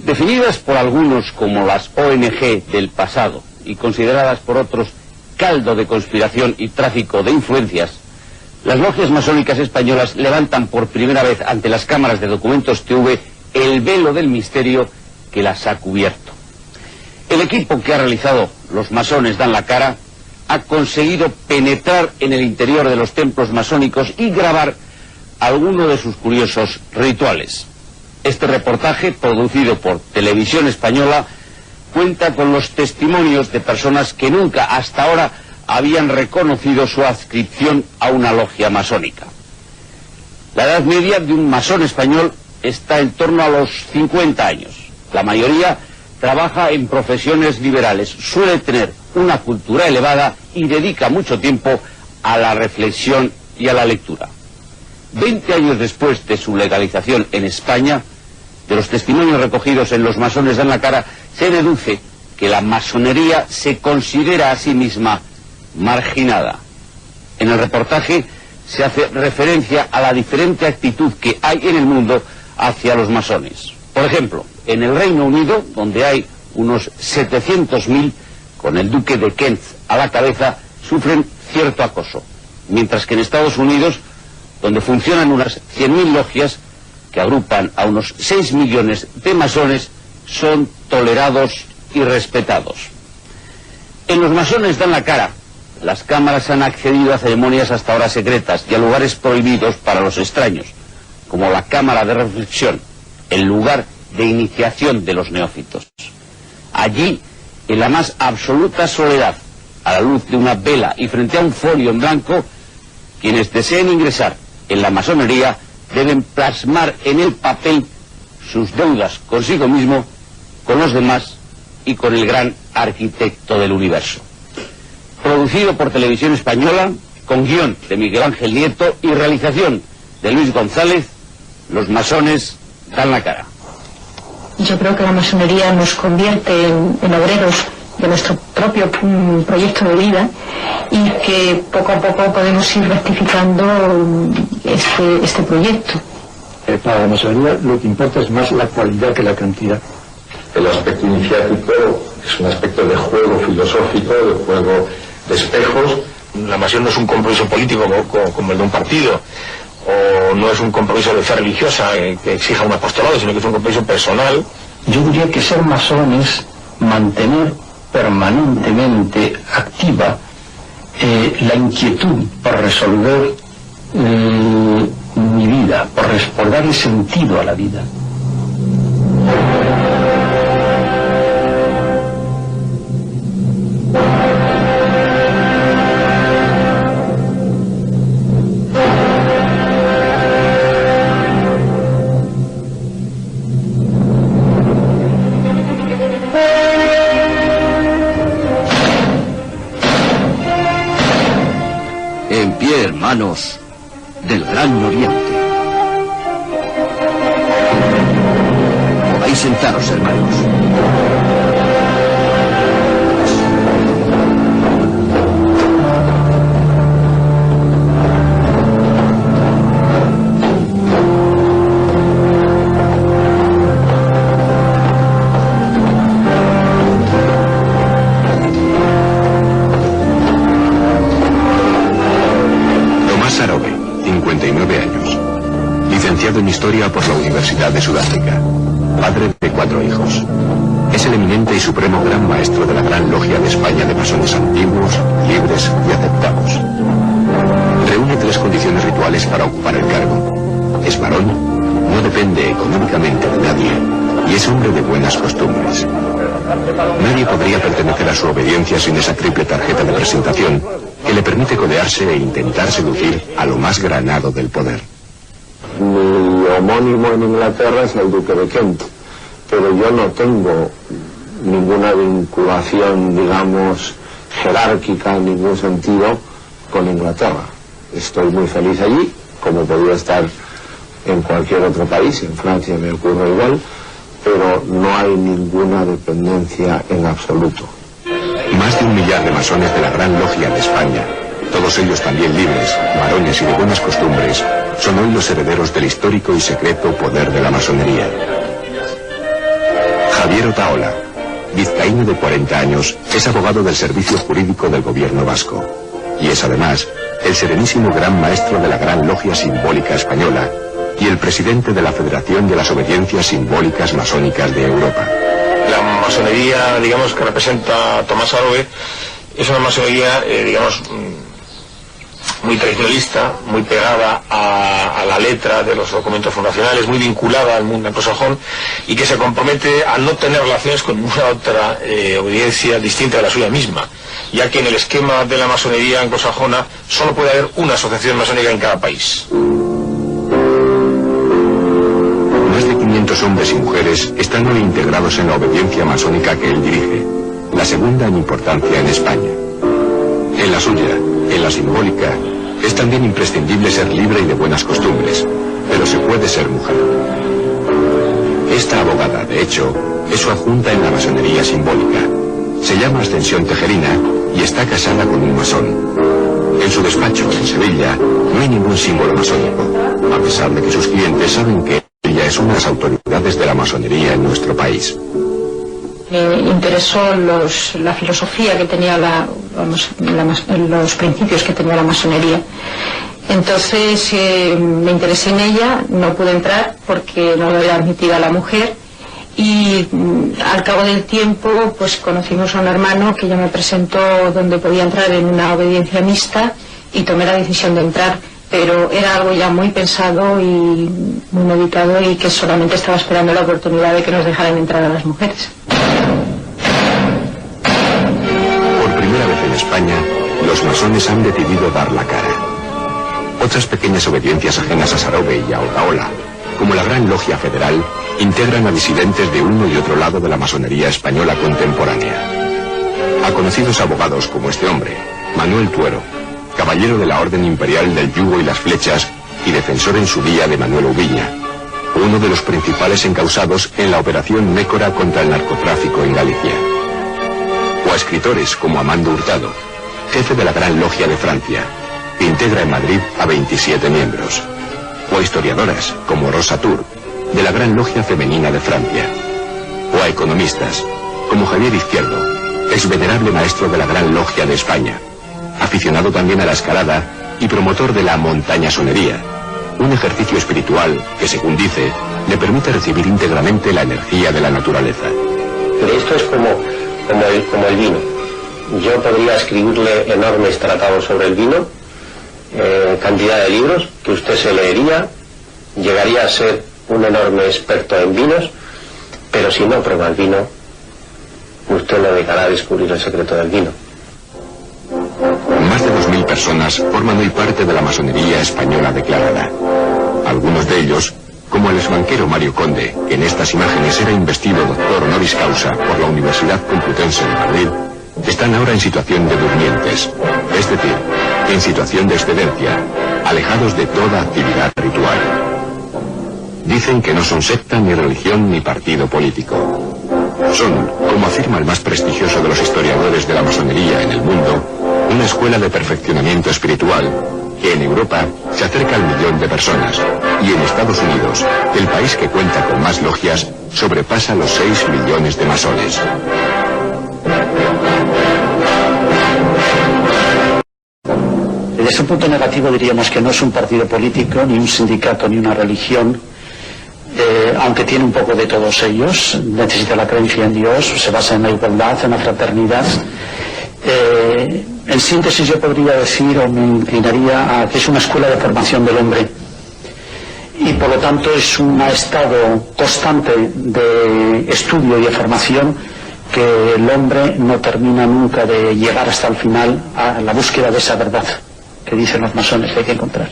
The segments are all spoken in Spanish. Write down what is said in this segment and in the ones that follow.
Definidas por algunos como las ONG del pasado y consideradas por otros caldo de conspiración y tráfico de influencias, las logias masónicas españolas levantan por primera vez ante las cámaras de Documentos TV el velo del misterio que las ha cubierto. El equipo que ha realizado Los masones dan la cara ha conseguido penetrar en el interior de los templos masónicos y grabar algunos de sus curiosos rituales. Este reportaje, producido por Televisión Española, cuenta con los testimonios de personas que nunca hasta ahora habían reconocido su adscripción a una logia masónica. La edad media de un masón español está en torno a los 50 años. La mayoría trabaja en profesiones liberales, suele tener una cultura elevada y dedica mucho tiempo a la reflexión y a la lectura. 20 años después de su legalización en España, de los testimonios recogidos en Los masones dan la cara, se deduce que la masonería se considera a sí misma marginada. En el reportaje se hace referencia a la diferente actitud que hay en el mundo hacia los masones. Por ejemplo, en el Reino Unido, donde hay unos 700.000, con el duque de Kent a la cabeza, sufren cierto acoso, mientras que en Estados Unidos, donde funcionan unas 100.000 logias, que agrupan a unos 6 millones de masones, son tolerados y respetados. En Los masones dan la cara, las cámaras han accedido a ceremonias hasta ahora secretas y a lugares prohibidos para los extraños, como la cámara de reflexión, el lugar de iniciación de los neófitos. Allí, en la más absoluta soledad, a la luz de una vela y frente a un folio en blanco, quienes deseen ingresar en la masonería deben plasmar en el papel sus deudas consigo mismo, con los demás y con el gran arquitecto del universo. Producido por Televisión Española, con guión de Miguel Ángel Nieto y realización de Luis González, Los masones dan la cara. Yo creo que la masonería nos convierte en obreros de nuestro propio proyecto de vida y que poco a poco podemos ir rectificando este proyecto. Para la masonería lo que importa es más la cualidad que la cantidad. El aspecto iniciático es un aspecto de juego filosófico, de juego de espejos. La masión no es un compromiso político como el de un partido, o no es un compromiso de fe religiosa que exija un apostolado, sino que es un compromiso personal. Yo diría que ser masón es mantener permanentemente activa la inquietud por resolver mi vida, por darle sentido a la vida. En pie, hermanos del Gran Oriente. Podéis sentaros, hermanos. Sarobe, 59 años, licenciado en Historia por la Universidad de Sudáfrica, padre de 4 hijos. Es el eminente y supremo gran maestro de la Gran Logia de España de masones antiguos, libres y aceptados. Reúne 3 condiciones rituales para ocupar el cargo. Es varón, no depende económicamente de nadie y es hombre de buenas costumbres. Nadie podría pertenecer a su obediencia sin esa triple tarjeta de presentación que le permite codearse e intentar seducir a lo más granado del poder. Mi homónimo en Inglaterra es el duque de Kent, pero yo no tengo ninguna vinculación, digamos, jerárquica en ningún sentido con Inglaterra. Estoy muy feliz allí, como podría estar en cualquier otro país. En Francia me ocurre igual, pero no hay ninguna dependencia en absoluto. Más de 1 millar de masones de la Gran Logia de España, todos ellos también libres, varones y de buenas costumbres, son hoy los herederos del histórico y secreto poder de la masonería. Javier Otaola, vizcaíno de 40 años, es abogado del Servicio Jurídico del Gobierno vasco y es además el serenísimo gran maestro de la Gran Logia Simbólica Española y el presidente de la Federación de las Obediencias Simbólicas Masónicas de Europa. La masonería, digamos, que representa Tomás Sarobe es una masonería, digamos, muy tradicionalista, muy pegada a la letra de los documentos fundacionales, muy vinculada al mundo anglosajón y que se compromete a no tener relaciones con ninguna otra obediencia distinta de la suya misma, ya que en el esquema de la masonería anglosajona solo puede haber una asociación masónica en cada país. Más de 500 hombres y mujeres están hoy integrados en la obediencia masónica que él dirige, la segunda en importancia en España. En la suya, en la simbólica, es también imprescindible ser libre y de buenas costumbres, pero se puede ser mujer. Esta abogada, de hecho, es su adjunta en la masonería simbólica. Se llama Ascensión Tejerina y está casada con un masón. En su despacho, en Sevilla, no hay ningún símbolo masónico, a pesar de que sus clientes saben que ella es una de las autoridades de la masonería en nuestro país. Me interesó la filosofía que tenía los principios que tenía la masonería. Entonces me interesé en ella, no pude entrar porque no lo era admitida la mujer y al cabo del tiempo pues conocimos a un hermano que ya me presentó donde podía entrar en una obediencia mixta y tomé la decisión de entrar, pero era algo ya muy pensado y muy meditado y que solamente estaba esperando la oportunidad de que nos dejaran entrar a las mujeres. Por primera vez en España, los masones han decidido dar la cara. Otras pequeñas obediencias ajenas a Sarobe y a Otaola, como la Gran Logia Federal, integran a disidentes de uno y otro lado de la masonería española contemporánea. A conocidos abogados como este hombre, Manuel Tuero, caballero de la Orden Imperial del Yugo y las Flechas y defensor en su día de Manuel Ubiña, uno de los principales encausados en la operación Nécora contra el narcotráfico en Galicia. O a escritores como Amando Hurtado, jefe de la Gran Logia de Francia, que integra en Madrid a 27 miembros. O a historiadoras como Rosa Tur, de la Gran Logia Femenina de Francia. O a economistas como Javier Izquierdo, ex venerable maestro de la Gran Logia de España, aficionado también a la escalada y promotor de la montañasonería, un ejercicio espiritual que, según dice, le permite recibir íntegramente la energía de la naturaleza. Pero esto es como el vino. Yo podría escribirle enormes tratados sobre el vino, cantidad de libros que usted se leería, llegaría a ser un enorme experto en vinos, pero si no prueba el vino, usted no llegará a descubrir el secreto del vino. Más de 2000 personas forman hoy parte de la masonería española declarada. Algunos de ellos, como el exbanquero Mario Conde, que en estas imágenes era investido doctor honoris causa por la Universidad Complutense de Madrid, están ahora en situación de durmientes, es decir, en situación de excedencia, alejados de toda actividad ritual. Dicen que no son secta, ni religión, ni partido político. Son, como afirma el más prestigioso de los historiadores de la masonería en el mundo, una escuela de perfeccionamiento espiritual que en Europa se acerca al 1 millón de personas y en Estados Unidos, el país que cuenta con más logias, sobrepasa los 6 millones de masones. Desde un punto negativo diríamos que no es un partido político, ni un sindicato, ni una religión, aunque tiene un poco de todos ellos. Necesita la creencia en Dios, se basa en la igualdad, en la fraternidad. En síntesis yo podría decir, o me inclinaría a que es una escuela de formación del hombre y por lo tanto es un estado constante de estudio y de formación que el hombre no termina nunca de llegar hasta el final a la búsqueda de esa verdad que dicen los masones que hay que encontrar.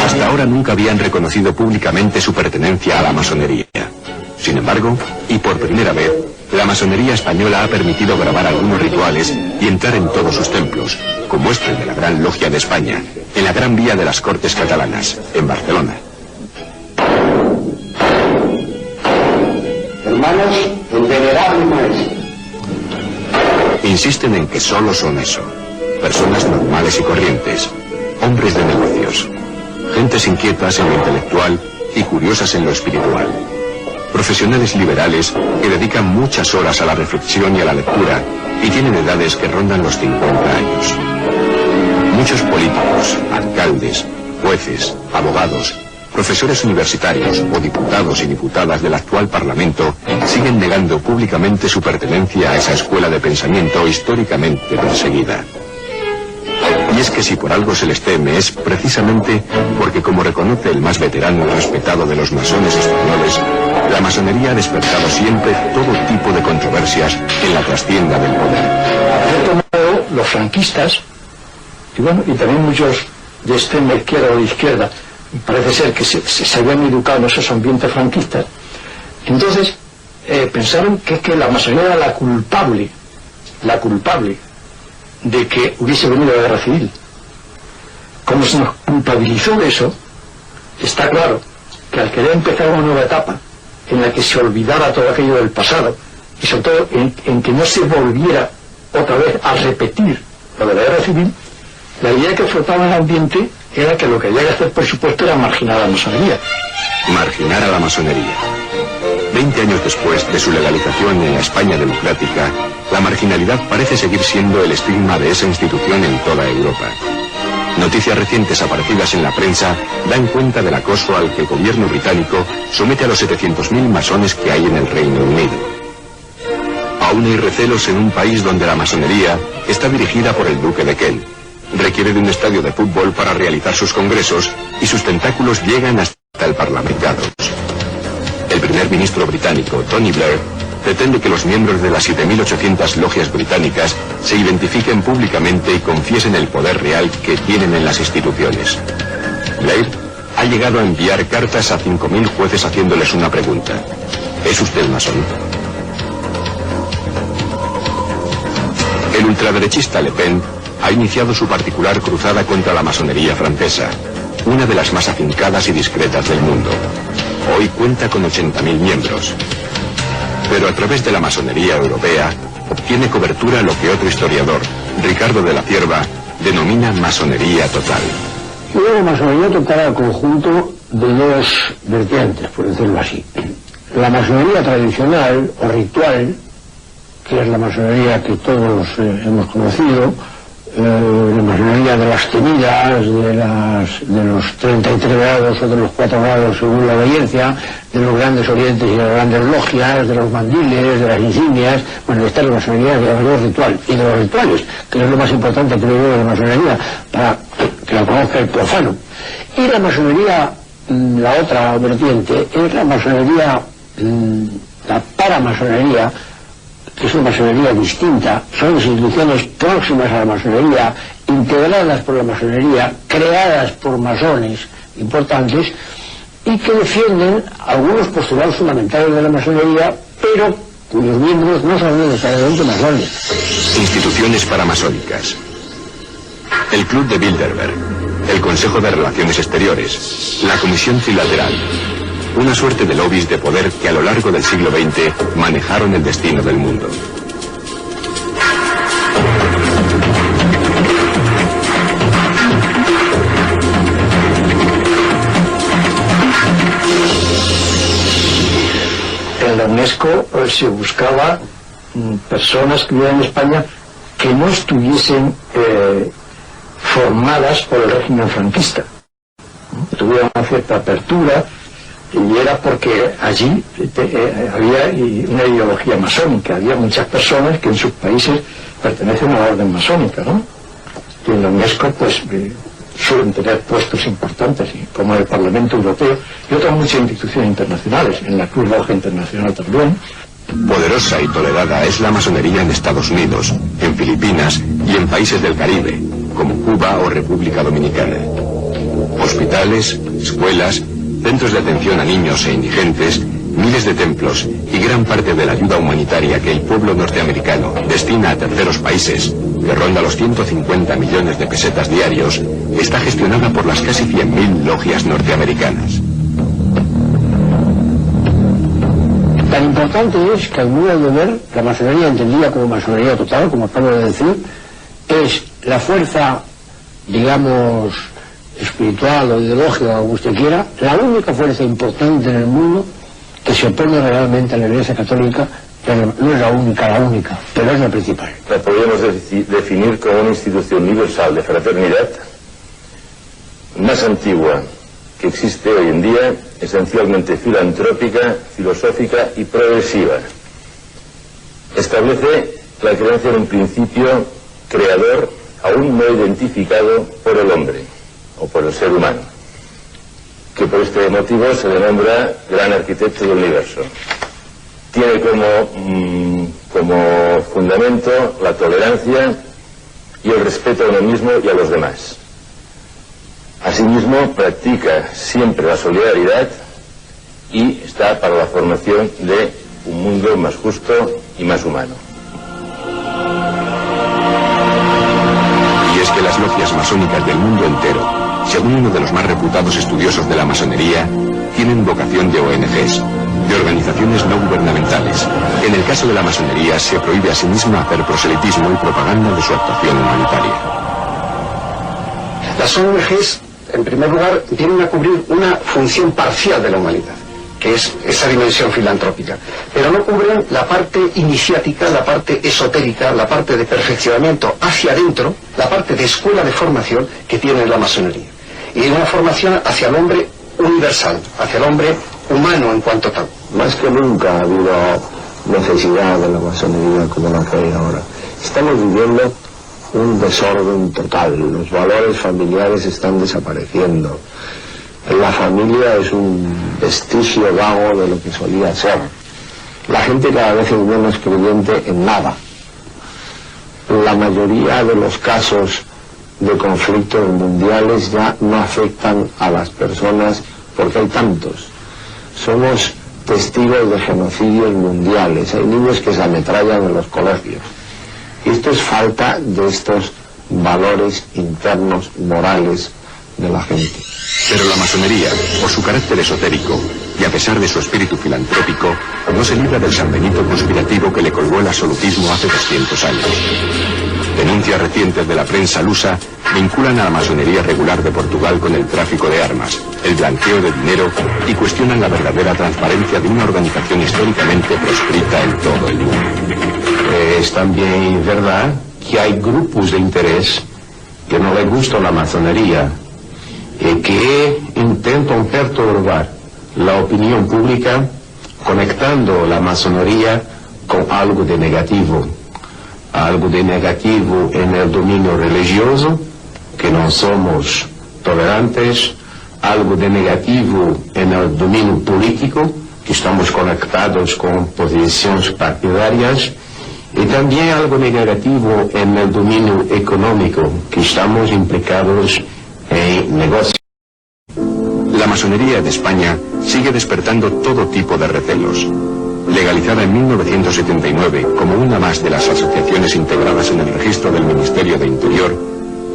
Hasta ahora nunca habían reconocido públicamente su pertenencia a la masonería. Sin embargo, y por primera vez, la masonería española ha permitido grabar algunos rituales y entrar en todos sus templos, como este de la Gran Logia de España, en la Gran Vía de las Cortes Catalanas, en Barcelona. Hermanos, el venerable maestro. Insisten en que solo son eso, personas normales y corrientes, hombres de negocios, gentes inquietas en lo intelectual y curiosas en lo espiritual. Profesionales liberales que dedican muchas horas a la reflexión y a la lectura y tienen edades que rondan los 50 años. Muchos políticos, alcaldes, jueces, abogados, profesores universitarios o diputados y diputadas del actual Parlamento siguen negando públicamente su pertenencia a esa escuela de pensamiento históricamente perseguida. Y es que si por algo se les teme es precisamente porque, como reconoce el más veterano y respetado de los masones españoles, la masonería ha despertado siempre todo tipo de controversias en la trastienda del poder. De cierto modo, los franquistas, y bueno, y también muchos de extrema izquierda o de izquierda, parece ser que se habían educado en esos ambientes franquistas, entonces pensaron que la masonería era la culpable de que hubiese venido la guerra civil. Como se nos culpabilizó de eso, está claro que al querer empezar una nueva etapa en la que se olvidara todo aquello del pasado y sobre todo en que no se volviera otra vez a repetir lo de la guerra civil, la idea que flotaba en el ambiente era que lo que había que hacer, por supuesto, era marginar a la masonería. Marginar a la masonería. 20 años después de su legalización en la España democrática, la marginalidad parece seguir siendo el estigma de esa institución en toda Europa. Noticias recientes aparecidas en la prensa dan cuenta del acoso al que el gobierno británico somete a los 700.000 masones que hay en el Reino Unido. Aún hay recelos en un país donde la masonería está dirigida por el duque de Kent. Requiere de un estadio de fútbol para realizar sus congresos y sus tentáculos llegan hasta el Parlamento. El primer ministro británico, Tony Blair, pretende que los miembros de las 7.800 logias británicas se identifiquen públicamente y confiesen el poder real que tienen en las instituciones. Blair ha llegado a enviar cartas a 5.000 jueces haciéndoles una pregunta: ¿es usted masón? El ultraderechista Le Pen ha iniciado su particular cruzada contra la masonería francesa, una de las más afincadas y discretas del mundo. Hoy cuenta con 80.000 miembros. Pero a través de la masonería europea obtiene cobertura lo que otro historiador, Ricardo de la Cierva, denomina masonería total. Yo la masonería total al conjunto de dos vertientes, por decirlo así. La masonería tradicional o ritual, que es la masonería que todos hemos conocido, la masonería de las tenidas, de los 33 grados o de los 4 grados según la obediencia, de los grandes orientes y las grandes logias, de los mandiles, de las insignias. Bueno, esta es la masonería de los ritual y de los rituales, que es lo más importante, creo yo, de la masonería, para que la conozca el profano. Y la masonería, la otra vertiente, es la masonería, la paramasonería, que es una masonería distinta, son instituciones próximas a la masonería, integradas por la masonería, creadas por masones importantes y que defienden algunos postulados fundamentales de la masonería, pero cuyos miembros no son necesariamente masones. Instituciones paramasónicas. El Club de Bilderberg, el Consejo de Relaciones Exteriores, la Comisión Trilateral. Una suerte de lobbies de poder que a lo largo del siglo XX manejaron el destino del mundo. En la UNESCO se buscaba personas que vivieran en España que no estuviesen formadas por el régimen franquista, tuvieran una cierta apertura. Y era porque allí había una ideología masónica, había muchas personas que en sus países pertenecen a la orden masónica, ¿no? Y en la UNESCO pues suelen tener puestos importantes, como el Parlamento Europeo y otras muchas instituciones internacionales, en la Cruz Roja Internacional también. Poderosa y tolerada es la masonería en Estados Unidos, en Filipinas y en países del Caribe, como Cuba o República Dominicana. Hospitales, escuelas, centros de atención a niños e indigentes, miles de templos y gran parte de la ayuda humanitaria que el pueblo norteamericano destina a terceros países, que ronda los 150 millones de pesetas diarios, está gestionada por las casi 100.000 logias norteamericanas. Tan importante es que, al modo de ver, la masonería entendida como masonería total, como acabo de decir, es la fuerza, digamos, espiritual o ideológica, como usted quiera, la única fuerza importante en el mundo que se opone realmente a la Iglesia Católica, no es la única, pero es la principal. La podríamos definir como una institución universal de fraternidad más antigua que existe hoy en día, esencialmente filantrópica, filosófica y progresiva. Establece la creencia en un principio creador aún no identificado por el hombre o por el ser humano, que por este motivo se le nombra gran arquitecto del universo. Tiene como fundamento la tolerancia y el respeto a uno mismo y a los demás. Asimismo, practica siempre la solidaridad y está para la formación de un mundo más justo y más humano. Y es que las logias masónicas del mundo entero, según uno de los más reputados estudiosos de la masonería, tienen vocación de ONGs, de organizaciones no gubernamentales. En el caso de la masonería se prohíbe a sí misma hacer proselitismo y propaganda de su actuación humanitaria. Las ONGs, en primer lugar, vienen a cubrir una función parcial de la humanidad, que es esa dimensión filantrópica, pero no cubren la parte iniciática, la parte esotérica, la parte de perfeccionamiento hacia adentro, la parte de escuela de formación que tiene la masonería. Y una formación hacia el hombre universal, hacia el hombre humano en cuanto tal. Más que nunca ha habido necesidad de la masonería como la que hay ahora. Estamos viviendo un desorden total, los valores familiares están desapareciendo. La familia es un vestigio vago de lo que solía ser. La gente cada vez es menos creyente en nada. La mayoría de los casos de conflictos mundiales ya no afectan a las personas porque hay tantos. Somos testigos de genocidios mundiales. Hay niños que se ametrallan en los colegios. Esto es falta de estos valores internos, morales de la gente. Pero la masonería, por su carácter esotérico y a pesar de su espíritu filantrópico, no se libra del San Benito conspirativo que le colgó el absolutismo hace 200 años. Denuncias recientes de la prensa lusa vinculan a la masonería regular de Portugal con el tráfico de armas, el blanqueo de dinero y cuestionan la verdadera transparencia de una organización históricamente proscrita en todo el mundo. Es también verdad que hay grupos de interés que no les gusta la masonería y que intentan perturbar la opinión pública conectando la masonería con algo de negativo en el dominio religioso, que no somos tolerantes, algo de negativo en el dominio político, que estamos conectados con posiciones partidarias, y también algo negativo en el dominio económico, que estamos implicados en negocios. La masonería de España sigue despertando todo tipo de recelos. Legalizada en 1979 como una más de las asociaciones integradas en el registro del Ministerio de Interior,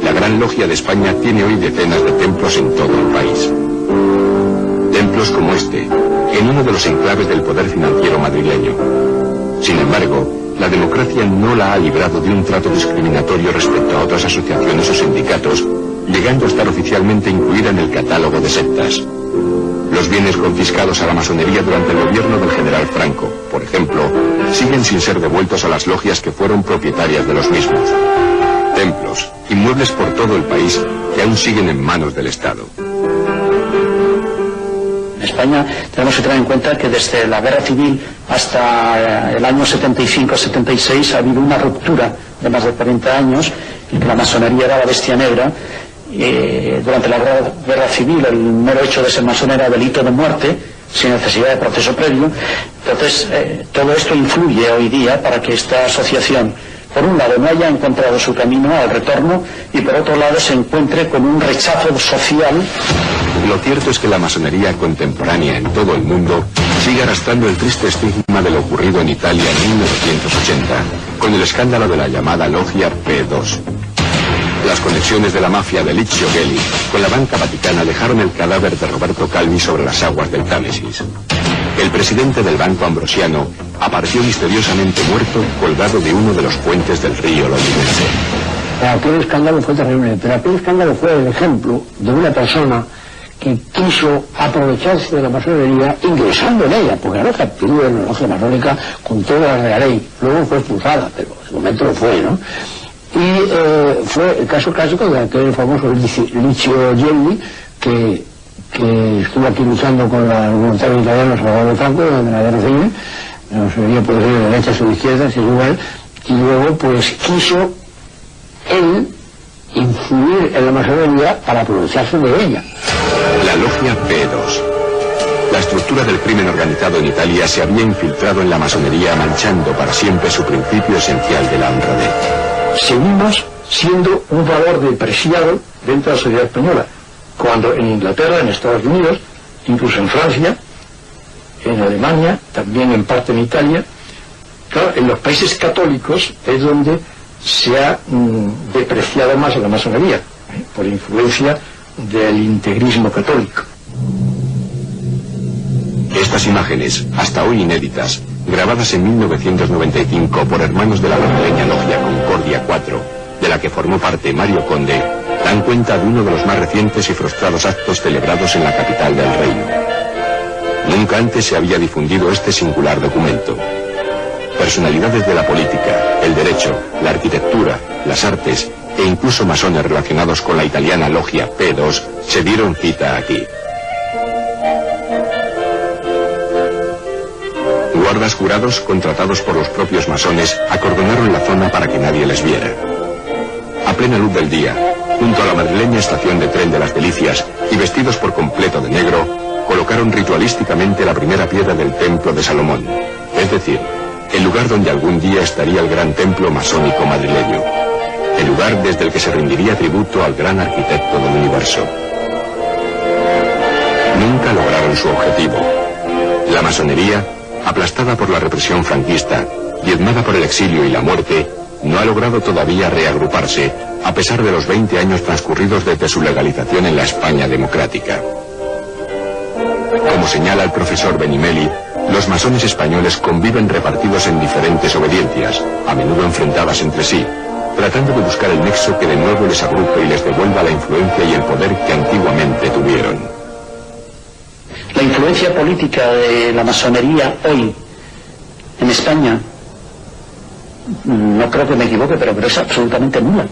la Gran Logia de España tiene hoy decenas de templos en todo el país. Templos como este, en uno de los enclaves del poder financiero madrileño. Sin embargo, la democracia no la ha librado de un trato discriminatorio respecto a otras asociaciones o sindicatos, llegando a estar oficialmente incluida en el catálogo de sectas. Los bienes confiscados a la masonería durante el gobierno del general Franco, por ejemplo, siguen sin ser devueltos a las logias que fueron propietarias de los mismos. Templos, inmuebles por todo el país, que aún siguen en manos del Estado. En España tenemos que tener en cuenta que desde la guerra civil hasta el año 75-76 ha habido una ruptura de más de 40 años, en que la masonería era la bestia negra. Durante la guerra civil el mero hecho de ser masón era delito de muerte sin necesidad de proceso previo. Entonces todo esto influye hoy día para que esta asociación, por un lado, no haya encontrado su camino al retorno y por otro lado se encuentre con un rechazo social. Lo cierto es que la masonería contemporánea en todo el mundo sigue arrastrando el triste estigma de lo ocurrido en Italia en 1980 con el escándalo de la llamada Logia P2. Las conexiones de la mafia de Licio Gelli con la banca vaticana dejaron el cadáver de Roberto Calvi sobre las aguas del Támesis. El presidente del Banco Ambrosiano apareció misteriosamente muerto colgado de uno de los puentes del río londinense. Aquel escándalo fue terrible, pero aquel escándalo fue el ejemplo de una persona que quiso aprovecharse de la masonería ingresando en ella, porque la logia adquirió en la logia masónica con toda la ley, luego fue expulsada, pero en ese momento lo fue, ¿no? Y fue el caso clásico de aquel famoso Licio Gelli, que estuvo aquí luchando con los voluntarios italianos a favor de Franco durante la guerra civil, la masonería puede ser de derechas o de izquierdas, es igual, y luego pues quiso él influir en la masonería para aprovecharse de ella. La logia P2. La estructura del crimen organizado en Italia se había infiltrado en la masonería, manchando para siempre su principio esencial de la honradez. Seguimos siendo un valor depreciado dentro de la sociedad española, cuando en Inglaterra, en Estados Unidos, incluso en Francia, en Alemania, también en parte en Italia, claro, en los países católicos es donde se ha depreciado más a la masonería, por influencia del integrismo católico. Estas imágenes, hasta hoy inéditas, grabadas en 1995 por hermanos de la madrileña Logia Concordia 4, de la que formó parte Mario Conde, dan cuenta de uno de los más recientes y frustrados actos celebrados en la capital del reino. Nunca antes se había difundido este singular documento. Personalidades de la política, el derecho, la arquitectura, las artes e incluso masones relacionados con la italiana logia P2 se dieron cita aquí. Guardas jurados contratados por los propios masones acordonaron la zona para que nadie les viera. A plena luz del día, junto a la madrileña estación de tren de las Delicias y vestidos por completo de negro, colocaron ritualísticamente la primera piedra del templo de Salomón, es decir, el lugar donde algún día estaría el gran templo masónico madrileño, el lugar desde el que se rendiría tributo al gran arquitecto del universo. Nunca lograron su objetivo. La masonería, aplastada por la represión franquista, diezmada por el exilio y la muerte, no ha logrado todavía reagruparse, a pesar de los 20 años transcurridos desde su legalización en la España democrática. Como señala el profesor Benimeli, los masones españoles conviven repartidos en diferentes obediencias, a menudo enfrentadas entre sí, tratando de buscar el nexo que de nuevo les agrupe y les devuelva la influencia y el poder que antiguamente tuvieron. La influencia política de la masonería hoy en España, no creo que me equivoque, pero es absolutamente nula.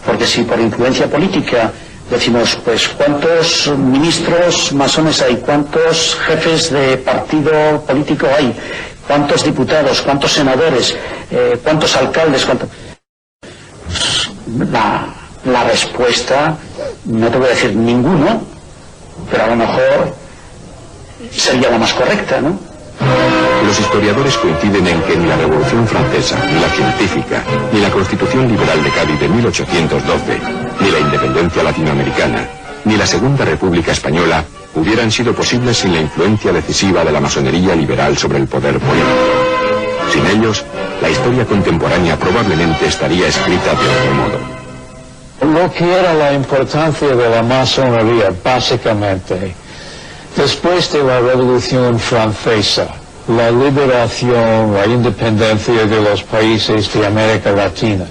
Porque si por influencia política decimos, pues, ¿cuántos ministros masones hay? ¿Cuántos jefes de partido político hay? ¿Cuántos diputados? ¿Cuántos senadores? ¿Cuántos alcaldes? La respuesta, no te voy a decir ninguno, pero a lo mejor sería la más correcta, ¿no? Los historiadores coinciden en que ni la Revolución Francesa, ni la científica, ni la Constitución Liberal de Cádiz de 1812, ni la independencia latinoamericana, ni la Segunda República Española hubieran sido posibles sin la influencia decisiva de la masonería liberal sobre el poder político. Sin ellos, la historia contemporánea probablemente estaría escrita de otro modo. Lo que era la importancia de la masonería, básicamente, después de la Revolución Francesa, la liberación, la independencia de los países de América Latina.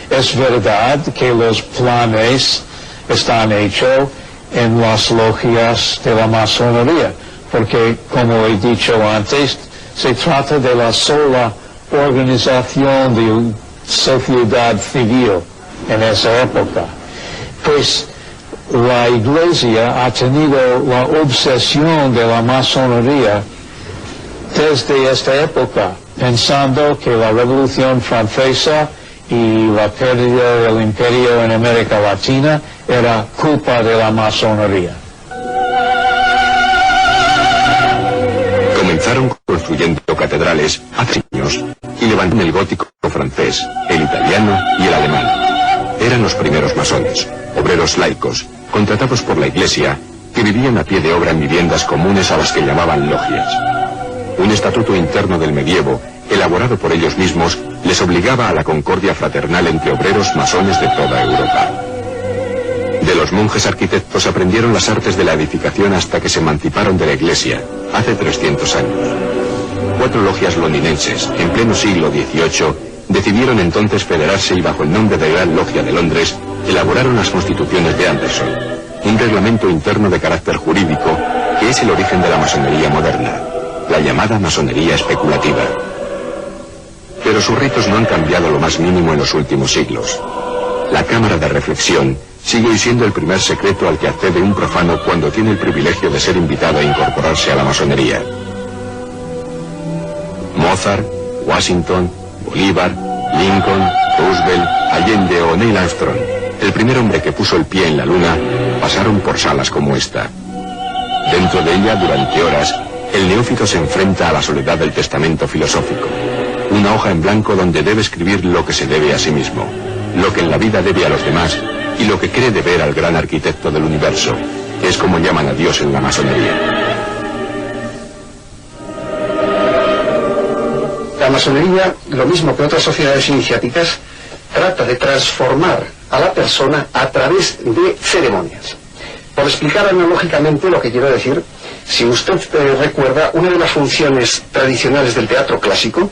Es verdad que los planes están hechos en las logias de la masonería, porque, como he dicho antes, se trata de la sola organización de sociedad civil en esa época. Pues la Iglesia ha tenido la obsesión de la masonería desde esta época, pensando que la Revolución Francesa y la pérdida del imperio en América Latina era culpa de la masonería. Comenzaron construyendo catedrales hace años y levantaron el gótico francés, el italiano y el alemán. Eran los primeros masones, obreros laicos, contratados por la Iglesia, que vivían a pie de obra en viviendas comunes a las que llamaban logias. Un estatuto interno del medievo, elaborado por ellos mismos, les obligaba a la concordia fraternal entre obreros masones de toda Europa. De los monjes arquitectos aprendieron las artes de la edificación hasta que se emanciparon de la Iglesia, hace 300 años. 4 logias londinenses, en pleno siglo XVIII, Decidieron entonces federarse y bajo el nombre de Gran Logia de Londres elaboraron las constituciones de Anderson, un reglamento interno de carácter jurídico que es el origen de la masonería moderna, la llamada masonería especulativa. Pero sus ritos no han cambiado lo más mínimo en los últimos siglos. La cámara de reflexión sigue hoy siendo el primer secreto al que accede un profano cuando tiene el privilegio de ser invitado a incorporarse a la masonería. Mozart, Washington, Bolívar, Lincoln, Roosevelt, Allende o Neil Armstrong, el primer hombre que puso el pie en la luna, pasaron por salas como esta. Dentro de ella, durante horas, el neófito se enfrenta a la soledad del testamento filosófico, una hoja en blanco donde debe escribir lo que se debe a sí mismo, lo que en la vida debe a los demás y lo que cree deber al gran arquitecto del universo, que es como llaman a Dios en la masonería. La masonería, lo mismo que otras sociedades iniciáticas, trata de transformar a la persona a través de ceremonias. Por explicar analógicamente lo que quiero decir, si usted recuerda, una de las funciones tradicionales del teatro clásico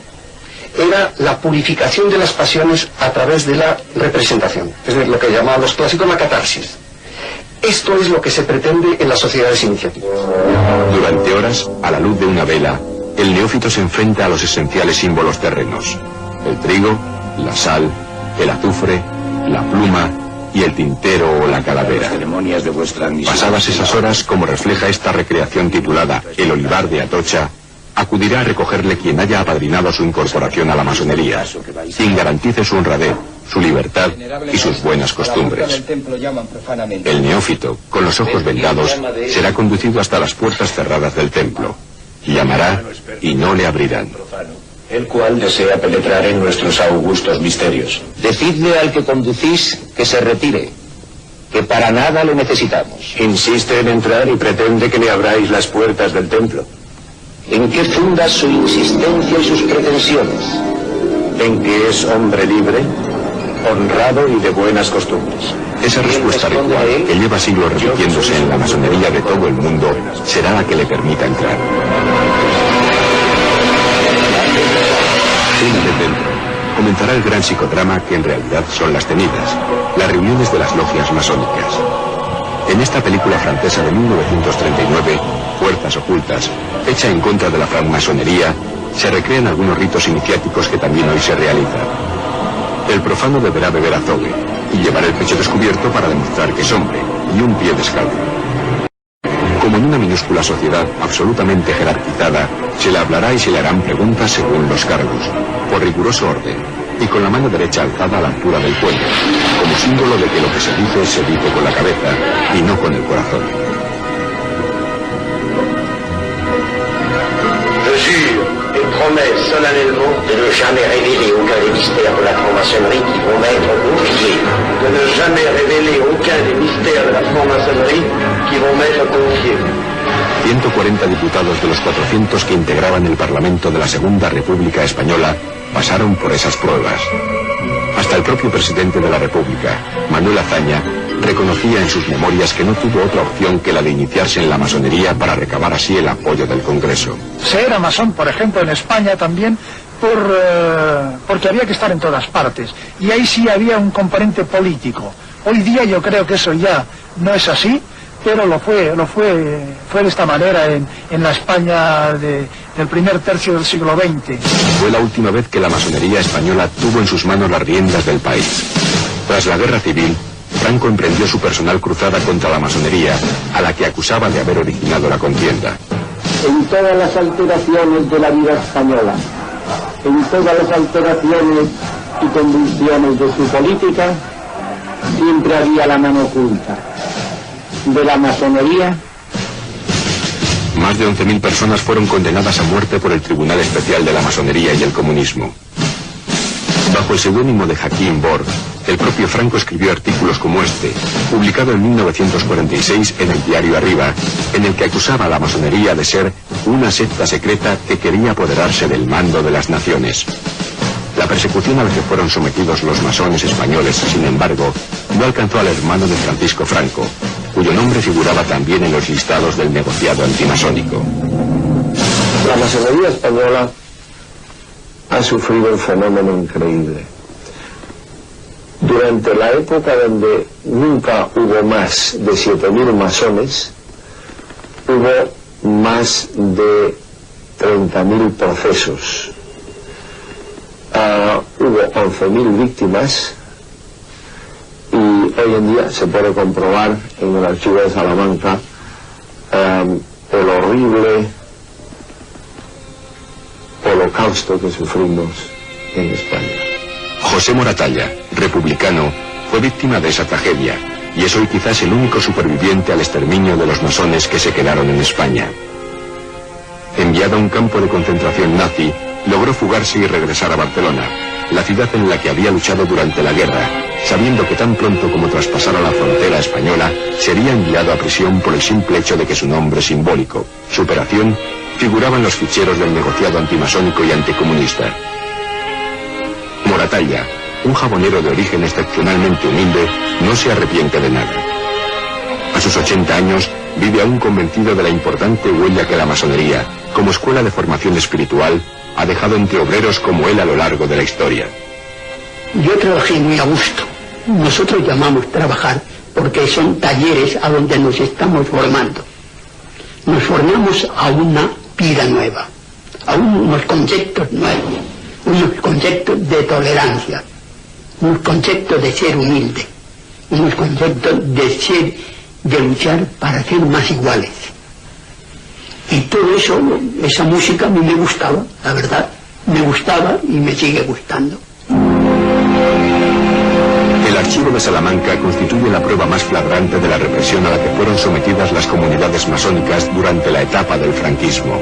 era la purificación de las pasiones a través de la representación, es decir, lo que llamaban los clásicos la catarsis. Esto es lo que se pretende en las sociedades iniciáticas. Durante horas, a la luz de una vela, el neófito se enfrenta a los esenciales símbolos terrenos: el trigo, la sal, el azufre, la pluma y el tintero o la calavera. Pasadas esas horas, como refleja esta recreación titulada El olivar de Atocha, acudirá a recogerle quien haya apadrinado su incorporación a la masonería, quien garantice su honradez, su libertad y sus buenas costumbres. El neófito, con los ojos vendados, será conducido hasta las puertas cerradas del templo. Llamará y no le abrirán. El cual desea penetrar en nuestros augustos misterios. Decidle al que conducís que se retire, que para nada le necesitamos. Insiste en entrar y pretende que le abráis las puertas del templo. ¿En qué funda su insistencia y sus pretensiones? En que es hombre libre, honrado y de buenas costumbres. Esa respuesta ritual, que lleva siglos repitiéndose en la masonería de todo el mundo, será la que le permita entrar. Una vez dentro, comenzará el gran psicodrama que en realidad son las tenidas, las reuniones de las logias masónicas. En esta película francesa de 1939, Fuerzas Ocultas, hecha en contra de la francmasonería, se recrean algunos ritos iniciáticos que también hoy se realizan. El profano deberá beber azogue y llevar el pecho descubierto para demostrar que es hombre, y un pie descalzo. Como en una minúscula sociedad absolutamente jerarquizada, se le hablará y se le harán preguntas según los cargos, por riguroso orden, y con la mano derecha alzada a la altura del cuello, como símbolo de que lo que se dice con la cabeza y no con el corazón. Je jure et promets solennellement de ne jamais révéler aucun des mystères de la franc-maçonnerie qui vont m'être confiés. De ne jamais révéler aucun des mystères de la franc-maçonnerie qui vont m'être confiés. 140 diputados de los 400 que integraban el Parlamento de la Segunda República Española pasaron por esas pruebas. Hasta el propio presidente de la República, Manuel Azaña, reconocía en sus memorias que no tuvo otra opción que la de iniciarse en la masonería para recabar así el apoyo del Congreso. Se era masón, por ejemplo, en España también, porque había que estar en todas partes. Y ahí sí había un componente político. Hoy día yo creo que eso ya no es así, pero fue de esta manera en la España del primer tercio del siglo XX. Fue la última vez que la masonería española tuvo en sus manos las riendas del país. Tras la Guerra Civil, Franco emprendió su personal cruzada contra la masonería, a la que acusaba de haber originado la contienda. En todas las alteraciones de la vida española, en todas las alteraciones y convulsiones de su política, siempre había la mano oculta de la masonería. Más de 11.000 personas fueron condenadas a muerte por el Tribunal Especial de la Masonería y el Comunismo. Bajo el seudónimo de Joaquín Bor, el propio Franco escribió artículos como este, publicado en 1946 en el diario Arriba, en el que acusaba a la masonería de ser una secta secreta que quería apoderarse del mando de las naciones. La persecución a la que fueron sometidos los masones españoles, sin embargo, no alcanzó al hermano de Francisco Franco, cuyo nombre figuraba también en los listados del negociado antimasónico. La masonería española ha sufrido un fenómeno increíble. Durante la época donde nunca hubo más de 7.000 masones, hubo más de 30.000 procesos. Hubo 11.000 víctimas y hoy en día se puede comprobar en el archivo de Salamanca el horrible holocausto que sufrimos en España. José Moratalla, republicano, fue víctima de esa tragedia y es hoy quizás el único superviviente al exterminio de los masones que se quedaron en España. Enviado a un campo de concentración nazi, logró fugarse y regresar a Barcelona, la ciudad en la que había luchado durante la guerra, sabiendo que tan pronto como traspasara la frontera española, sería enviado a prisión por el simple hecho de que su nombre simbólico, Superación, figuraba en los ficheros del negociado antimasónico y anticomunista. Moratalla, un jabonero de origen excepcionalmente humilde, no se arrepiente de nada. A sus 80 años, vive aún convencido de la importante huella que la masonería, como escuela de formación espiritual, ha dejado entre obreros como él a lo largo de la historia. Yo trabajé muy a gusto. Nosotros llamamos trabajar porque son talleres a donde nos estamos formando. Nos formamos a una vida nueva, a unos conceptos nuevos, unos conceptos de tolerancia, unos conceptos de ser humilde, unos conceptos de luchar para ser más iguales. Y todo eso, esa música a mí me gustaba, la verdad, me gustaba y me sigue gustando. El archivo de Salamanca constituye la prueba más flagrante de la represión a la que fueron sometidas las comunidades masónicas durante la etapa del franquismo.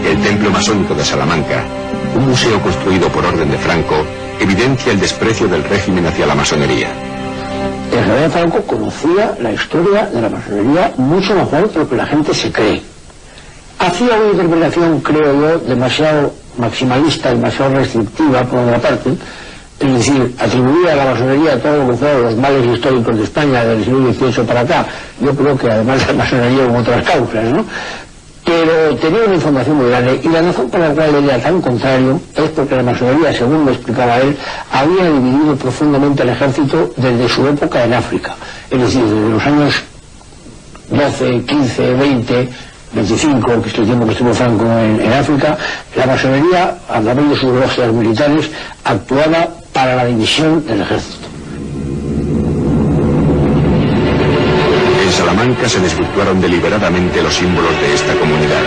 El templo masónico de Salamanca, un museo construido por orden de Franco, evidencia el desprecio del régimen hacia la masonería. El general Franco conocía la historia de la masonería mucho mejor de lo que la gente se cree. Hacía una interpretación, creo yo, demasiado maximalista, demasiado restrictiva por otra parte, es decir, atribuía a la masonería todo lo que fueron los males históricos de España del siglo XVIII para acá. Yo creo que además de la masonería hubo otras causas, ¿no? Pero tenía una información muy grande, y la razón por la cual él era tan contrario es porque la masonería, según lo explicaba él, había dividido profundamente el ejército desde su época en África, es decir, desde los años 12, 15, 20, 25, que es el tiempo que estuvo Franco en África. La masonería, a través de sus logias militares, actuaba para la división del ejército. En Salamanca se desvirtuaron deliberadamente los símbolos de esta comunidad.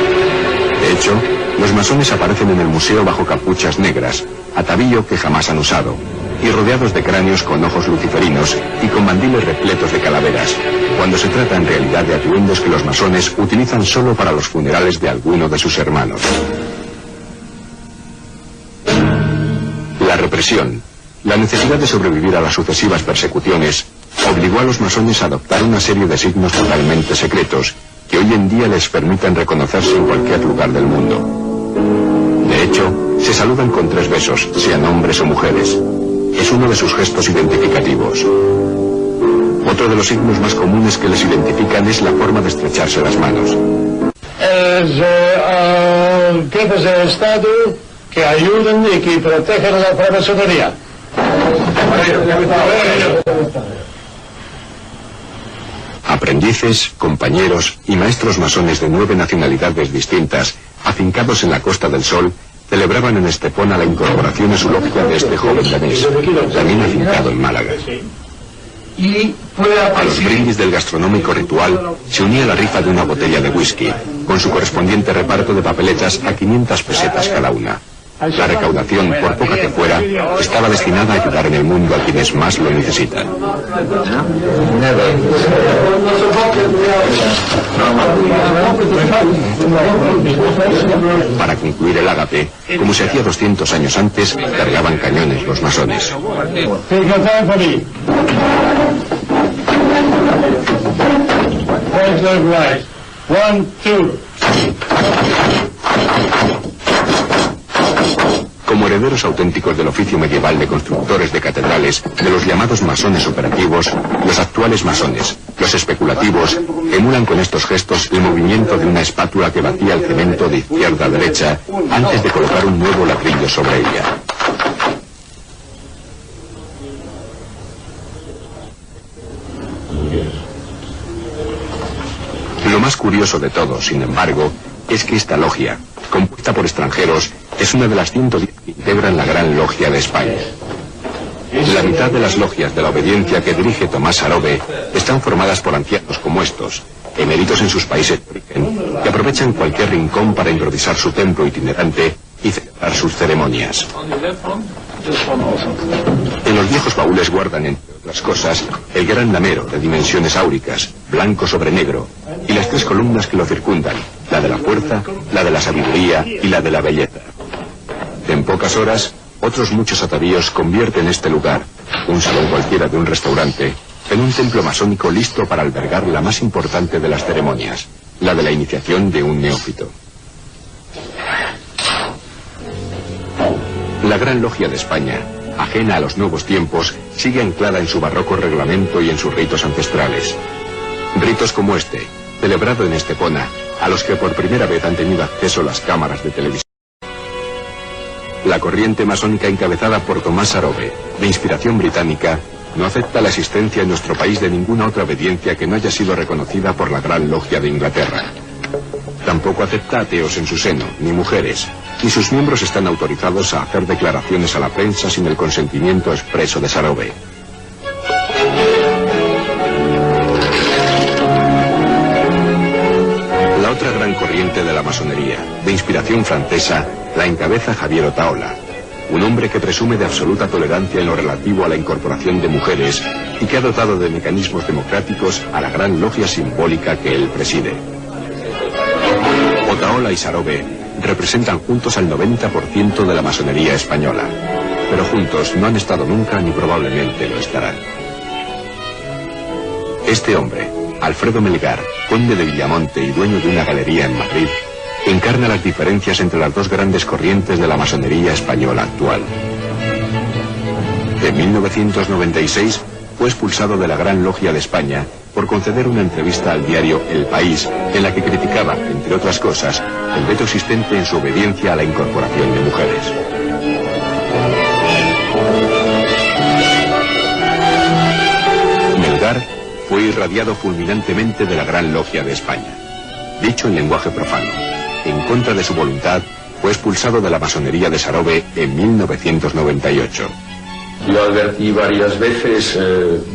De hecho, los masones aparecen en el museo bajo capuchas negras, atavío que jamás han usado, y rodeados de cráneos con ojos luciferinos y con mandiles repletos de calaveras, cuando se trata en realidad de atuendos que los masones utilizan solo para los funerales de alguno de sus hermanos. La represión, la necesidad de sobrevivir a las sucesivas persecuciones, obligó a los masones a adoptar una serie de signos totalmente secretos que hoy en día les permiten reconocerse en cualquier lugar del mundo. De hecho, se saludan con 3 besos, sean hombres o mujeres. Es uno de sus gestos identificativos. Otro de los signos más comunes que les identifican es la forma de estrecharse las manos. Jefes de Estado que ayuden y que protegen a la masonería. Aprendices, compañeros y maestros masones de 9 nacionalidades distintas, afincados en la Costa del Sol, celebraban en Estepona la incorporación a su logia de este joven danés, también afincado en Málaga. A los brindis del gastronómico ritual se unía la rifa de una botella de whisky, con su correspondiente reparto de papeletas a 500 pesetas cada una. La recaudación, por poca que fuera, estaba destinada a ayudar en el mundo a quienes más lo necesitan. Para concluir el ágape, como se hacía 200 años antes, cargaban cañones los masones. Como herederos auténticos del oficio medieval de constructores de catedrales, de los llamados masones operativos, los actuales masones, Los especulativos emulan con estos gestos el movimiento de una espátula que vacía el cemento de izquierda a derecha antes de colocar un nuevo ladrillo sobre ella. Lo más curioso de todo, sin embargo, es que esta logia, compuesta por extranjeros, es una de las 110 que integran la Gran Logia de España. La mitad de las logias de la obediencia que dirige Tomás Sarobe están formadas por ancianos como estos, eméritos en sus países de origen, que aprovechan cualquier rincón para improvisar su templo itinerante y celebrar sus ceremonias. En los viejos baúles guardan, entre otras cosas, el gran damero de dimensiones áuricas, blanco sobre negro, y las 3 columnas que lo circundan, la de la fuerza, la de la sabiduría y la de la belleza. En pocas horas, otros muchos atavíos convierten este lugar, un salón cualquiera de un restaurante, en un templo masónico listo para albergar la más importante de las ceremonias, la de la iniciación de un neófito. La Gran Logia de España, ajena a los nuevos tiempos, sigue anclada en su barroco reglamento y en sus ritos ancestrales. Ritos como este, celebrado en Estepona, a los que por primera vez han tenido acceso las cámaras de televisión. La corriente masónica encabezada por Tomás Sarobe, de inspiración británica, no acepta la existencia en nuestro país de ninguna otra obediencia que no haya sido reconocida por la Gran Logia de Inglaterra. Tampoco acepta ateos en su seno, ni mujeres, y sus miembros están autorizados a hacer declaraciones a la prensa sin el consentimiento expreso de Sarobe. La otra gran corriente de la masonería, de inspiración francesa, la encabeza Javier Otaola, un hombre que presume de absoluta tolerancia en lo relativo a la incorporación de mujeres y que ha dotado de mecanismos democráticos a la gran logia simbólica que él preside. Otaola y Sarobe representan juntos al 90% de la masonería española, pero juntos no han estado nunca ni probablemente lo estarán. Este hombre, Alfredo Melgar, conde de Villamonte y dueño de una galería en Madrid, encarna las diferencias entre las dos grandes corrientes de la masonería española actual. En 1996 fue expulsado de la Gran Logia de España por conceder una entrevista al diario El País, en la que criticaba, entre otras cosas, el veto existente en su obediencia a la incorporación de mujeres. Melgar fue irradiado fulminantemente de la Gran Logia de España. Dicho en lenguaje profano, en contra de su voluntad, fue expulsado de la masonería de Sarobe en 1998. Yo advertí varias veces,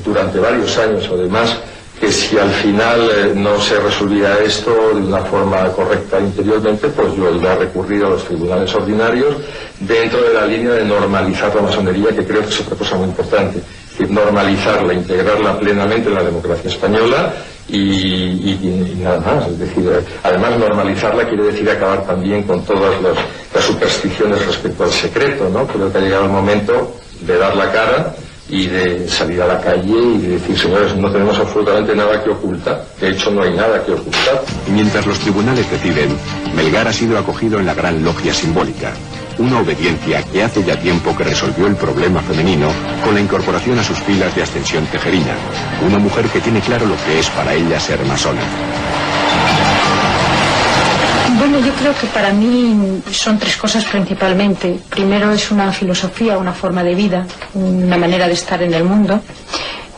durante varios años además, que si al final no se resolvía esto de una forma correcta interiormente, pues yo iba a recurrir a los tribunales ordinarios dentro de la línea de normalizar la masonería, que creo que es otra cosa muy importante. Es decir, normalizarla, integrarla plenamente en la democracia española y nada más. Es decir, además normalizarla quiere decir acabar también con todas las supersticiones respecto al secreto, ¿no? Creo que ha llegado el momento de dar la cara y de salir a la calle y de decir, señores, no tenemos absolutamente nada que ocultar. De hecho, no hay nada que ocultar. Mientras los tribunales deciden, Melgar ha sido acogido en la Gran Logia Simbólica, una obediencia que hace ya tiempo que resolvió el problema femenino con la incorporación a sus filas de Ascensión Tejerina, una mujer que tiene claro lo que es para ella ser masona. Bueno, yo creo que para mí son 3 cosas principalmente. Primero es una filosofía, una forma de vida, una manera de estar en el mundo.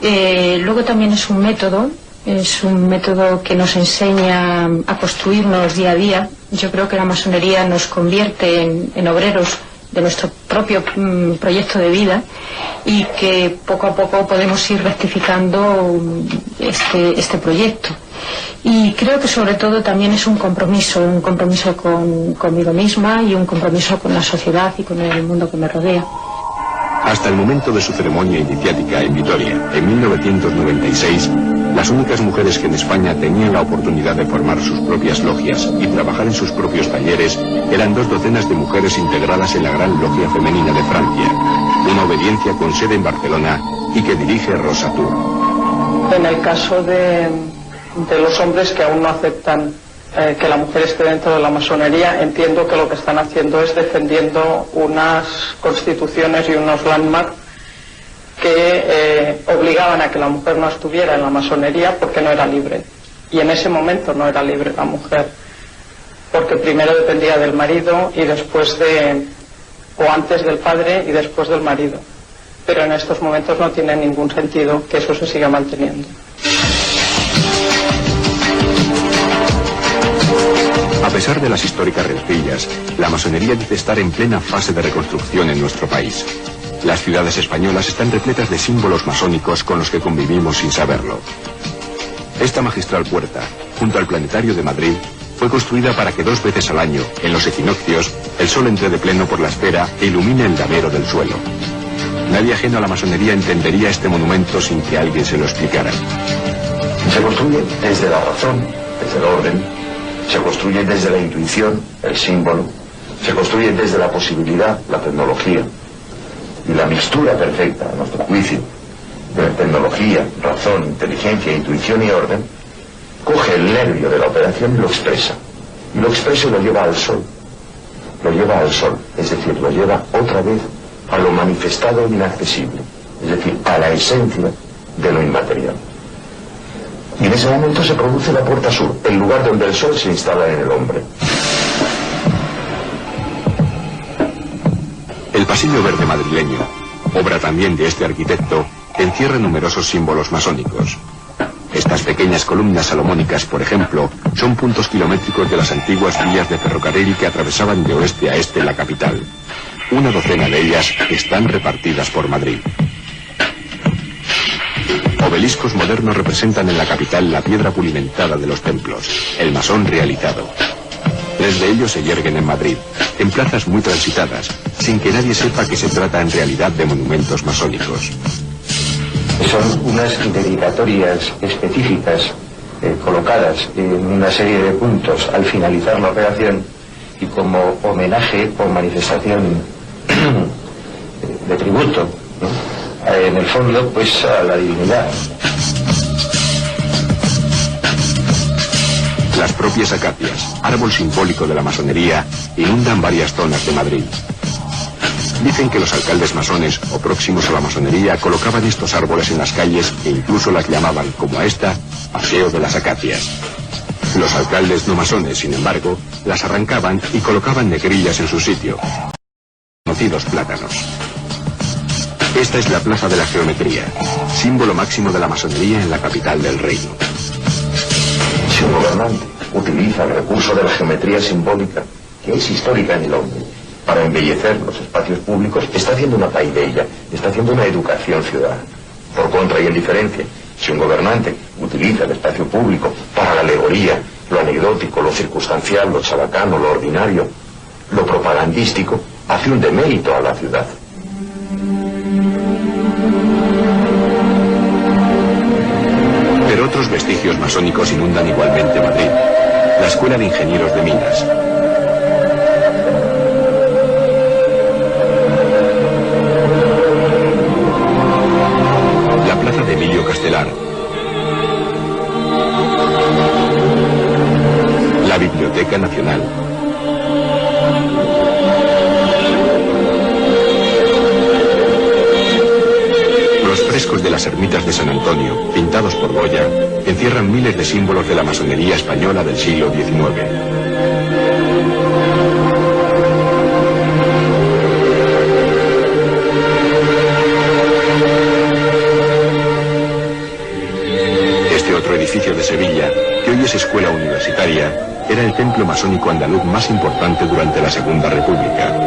Luego también es un método que nos enseña a construirnos día a día. Yo creo que la masonería nos convierte en obreros de nuestro propio proyecto de vida y que poco a poco podemos ir rectificando este proyecto. Y creo que sobre todo también es un compromiso conmigo misma y un compromiso con la sociedad y con el mundo que me rodea. Hasta el momento de su ceremonia iniciática en Vitoria, en 1996, las únicas mujeres que en España tenían la oportunidad de formar sus propias logias y trabajar en sus propios talleres eran 2 docenas de mujeres integradas en la Gran Logia Femenina de Francia, una obediencia con sede en Barcelona y que dirige Rosa Tour. En el caso de los hombres que aún no aceptan que la mujer esté dentro de la masonería, entiendo que lo que están haciendo es defendiendo unas constituciones y unos landmarks que obligan obligaban a que la mujer no estuviera en la masonería porque no era libre. Y en ese momento no era libre la mujer, porque primero dependía del marido y después o antes del padre y después del marido. Pero en estos momentos no tiene ningún sentido que eso se siga manteniendo. A pesar de las históricas rencillas, la masonería dice estar en plena fase de reconstrucción en nuestro país. Las ciudades españolas están repletas de símbolos masónicos con los que convivimos sin saberlo. Esta magistral puerta, junto al Planetario de Madrid, fue construida para que 2 veces al año, en los equinoccios, el sol entre de pleno por la esfera e ilumine el damero del suelo. Nadie ajeno a la masonería entendería este monumento sin que alguien se lo explicara. Se construye desde la razón, desde el orden, se construye desde la intuición, el símbolo, se construye desde la posibilidad, la tecnología. Y la mixtura perfecta, a nuestro juicio, de tecnología, razón, inteligencia, intuición y orden, coge el nervio de la operación y lo expresa. Y lo expresa y lo lleva al sol. Lo lleva al sol, es decir, lo lleva otra vez a lo manifestado e inaccesible, es decir, a la esencia de lo inmaterial. Y en ese momento se produce la puerta sur, el lugar donde el sol se instala en el hombre. El pasillo verde madrileño, obra también de este arquitecto, encierra numerosos símbolos masónicos. Estas pequeñas columnas salomónicas, por ejemplo, son puntos kilométricos de las antiguas vías de ferrocarril que atravesaban de oeste a este la capital. Una docena de ellas están repartidas por Madrid. Obeliscos modernos representan en la capital la piedra pulimentada de los templos, el masón realizado. 3 de ellos se yerguen en Madrid, en plazas muy transitadas, sin que nadie sepa que se trata en realidad de monumentos masónicos. Son unas dedicatorias específicas colocadas en una serie de puntos al finalizar la operación y como homenaje o manifestación de tributo, ¿no? En el fondo, pues a la divinidad. Las propias acacias, árbol simbólico de la masonería, inundan varias zonas de Madrid. Dicen que los alcaldes masones o próximos a la masonería colocaban estos árboles en las calles e incluso las llamaban, como a esta, Paseo de las Acacias. Los alcaldes no masones, sin embargo, las arrancaban y colocaban negrillas en su sitio. Conocidos plátanos. Esta es la Plaza de la Geometría, símbolo máximo de la masonería en la capital del reino. Si un gobernante utiliza el recurso de la geometría simbólica, que es histórica en el hombre, para embellecer los espacios públicos, está haciendo una paideia, está haciendo una educación ciudadana. Por contra y en diferencia, si un gobernante utiliza el espacio público para la alegoría, lo anecdótico, lo circunstancial, lo chabacano, lo ordinario, lo propagandístico, hace un demérito a la ciudad. Pero otros vestigios masónicos inundan igualmente Madrid. La Escuela de Ingenieros de Minas. La Plaza de Emilio Castelar. La Biblioteca Nacional. Los frescos de las ermitas de San Antonio, pintados por Goya, encierran miles de símbolos de la masonería española del siglo XIX. Este otro edificio de Sevilla, que hoy es escuela universitaria, era el templo masónico andaluz más importante durante la Segunda República.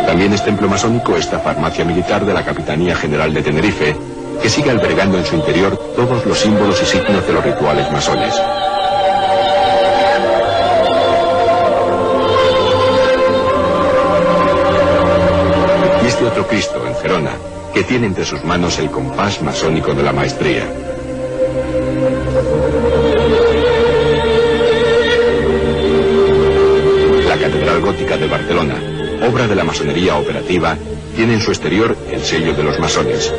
También es templo masónico esta farmacia militar de la Capitanía General de Tenerife, que sigue albergando en su interior todos los símbolos y signos de los rituales masones. Y este otro Cristo, en Gerona, que tiene entre sus manos el compás masónico de la maestría. La Catedral Gótica de Barcelona, obra de la masonería operativa, tiene en su exterior el sello de los masones.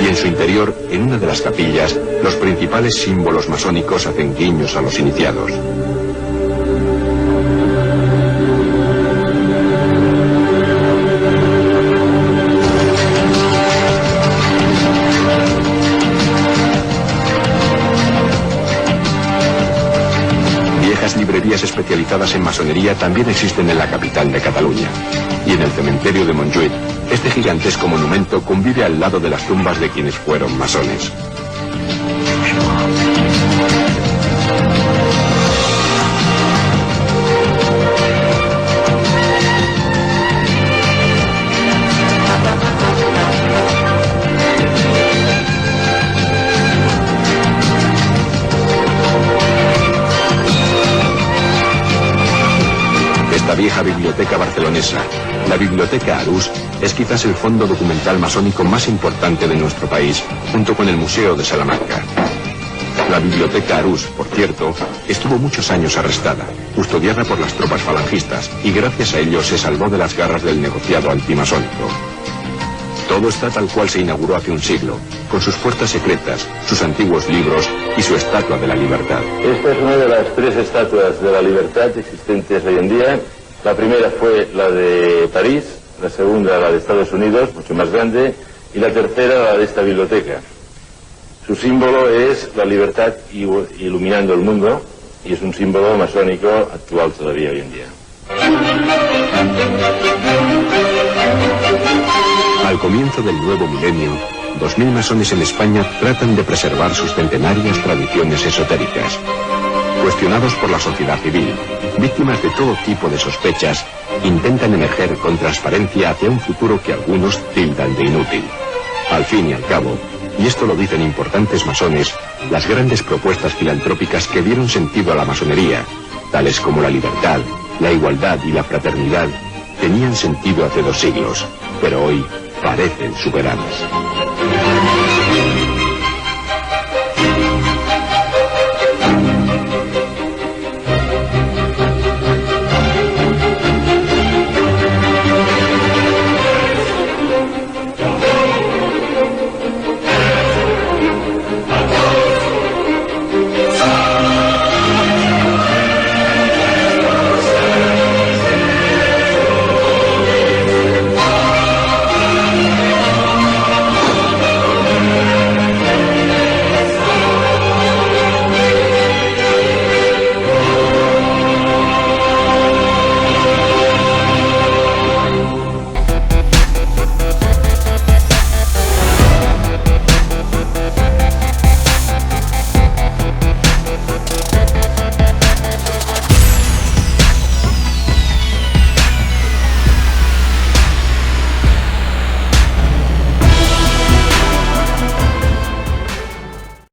Y en su interior, en una de las capillas, los principales símbolos masónicos hacen guiños a los iniciados. especializadas en masonería también existen en la capital de Cataluña. Y en el cementerio de Montjuïc, este gigantesco monumento convive al lado de las tumbas de quienes fueron masones. La vieja biblioteca barcelonesa, la Biblioteca Arús, es quizás el fondo documental masónico más importante de nuestro país, junto con el Museo de Salamanca. La Biblioteca Arús, por cierto, estuvo muchos años arrestada, custodiada por las tropas falangistas, y gracias a ello se salvó de las garras del negociado antimasónico. Todo está tal cual se inauguró hace un siglo, con sus puertas secretas, sus antiguos libros y su estatua de la libertad. Esta es una de las 3 estatuas de la libertad existentes hoy en día. La primera fue la de París, la segunda la de Estados Unidos, mucho más grande, y la tercera la de esta biblioteca. Su símbolo es la libertad iluminando el mundo, y es un símbolo masónico actual todavía hoy en día. Al comienzo del nuevo milenio, 2000 masones en España tratan de preservar sus centenarias tradiciones esotéricas. Cuestionados por la sociedad civil, víctimas de todo tipo de sospechas, intentan emerger con transparencia hacia un futuro que algunos tildan de inútil. Al fin y al cabo, y esto lo dicen importantes masones, las grandes propuestas filantrópicas que dieron sentido a la masonería, tales como la libertad, la igualdad y la fraternidad, tenían sentido hace 2 siglos, pero hoy parecen superadas.